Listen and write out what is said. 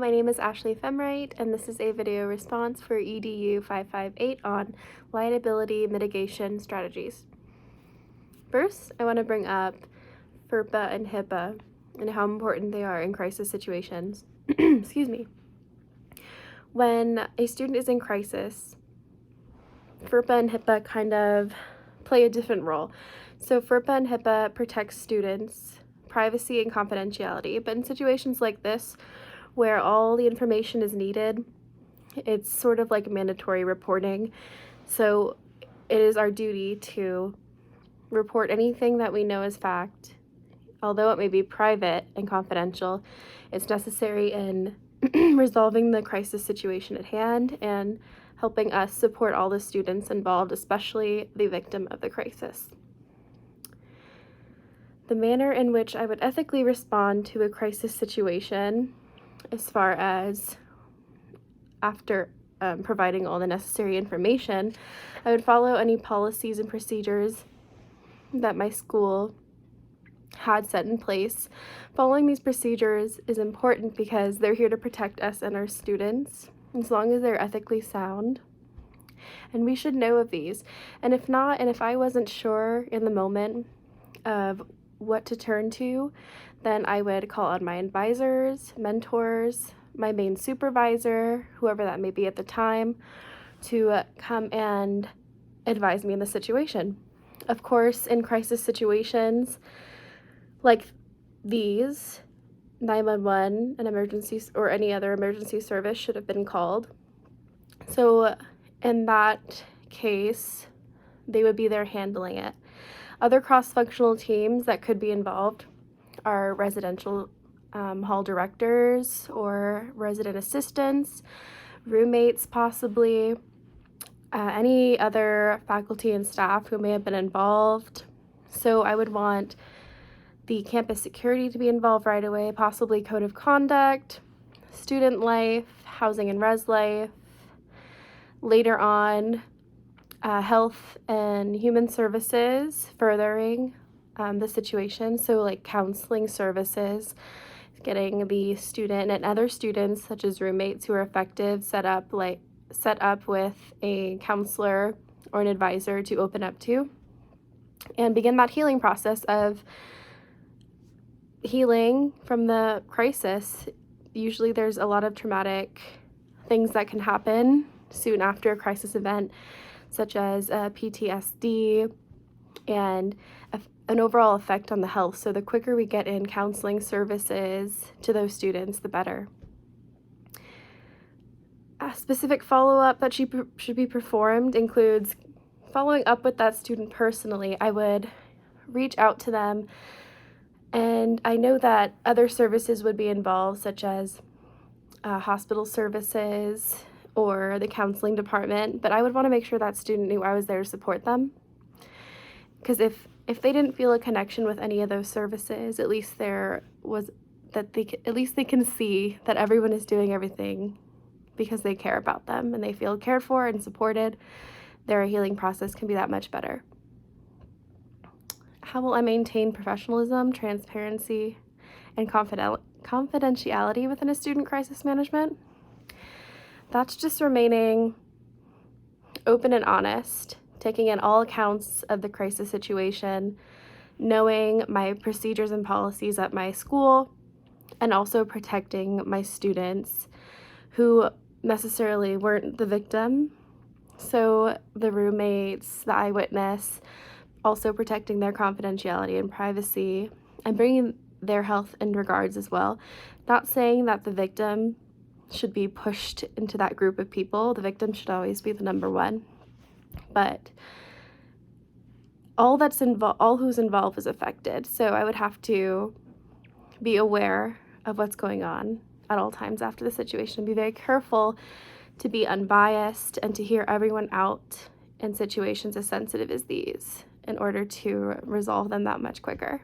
my name is Ashley Femright, and this is a video response for EDU 558 on liability mitigation strategies. First, I want to bring up FERPA and HIPAA and how important they are in crisis situations. Excuse me. When a student is in crisis, FERPA and HIPAA kind of play a different role. So FERPA and HIPAA protect students' privacy and confidentiality, but in situations like this, where all the information is needed, it's sort of like mandatory reporting. So it is our duty to report anything that we know is fact. Although it may be private and confidential, it's necessary in resolving the crisis situation at hand and helping us support all the students involved, especially the victim of the crisis. The manner in which I would ethically respond to a crisis situation, as far as after providing all the necessary information, I would follow any policies and procedures that my school had set in place. Following these procedures is important because they're here to protect us and our students, as long as they're ethically sound. And we should know of these. And if not, and if I wasn't sure in the moment of what to turn to, then I would call on my advisors, mentors, my main supervisor, whoever that may be at the time, to come and advise me in the situation. Of course, in crisis situations like these, 911, an emergency or any other emergency service should have been called. So in that case, they would be there handling it. Other cross-functional teams that could be involved are residential hall directors or resident assistants, roommates possibly, any other faculty and staff who may have been involved. So I would want the campus security to be involved right away, possibly code of conduct, student life, housing and res life. Later on, health and human services furthering the situation. So like counseling services, getting the student and other students such as roommates who are affected set up with a counselor or an advisor to open up to, and begin that healing process of healing from the crisis. Usually there's a lot of traumatic things that can happen soon after a crisis event, such as PTSD and an overall effect on the health. So the quicker we get in counseling services to those students, the better. A specific follow-up that should be performed includes following up with that student personally. I would reach out to them, and I know that other services would be involved, such as hospital services or the counseling department, but I would want to make sure that student knew I was there to support them. Because if they didn't feel a connection with any of those services, at least they can see that everyone is doing everything because they care about them and they feel cared for and supported. Their healing process can be that much better. How will I maintain professionalism, transparency, and confidentiality within a student crisis management? That's just remaining open and honest, taking in all accounts of the crisis situation, knowing my procedures and policies at my school, and also protecting my students who necessarily weren't the victim. So the roommates, the eyewitness, also protecting their confidentiality and privacy, and bringing their health in regards as well. Not saying that the victim should be pushed into that group of people. The victim should always be the number one. But all who's involved is affected. So I would have to be aware of what's going on at all times after the situation. Be very careful to be unbiased and to hear everyone out in situations as sensitive as these in order to resolve them that much quicker.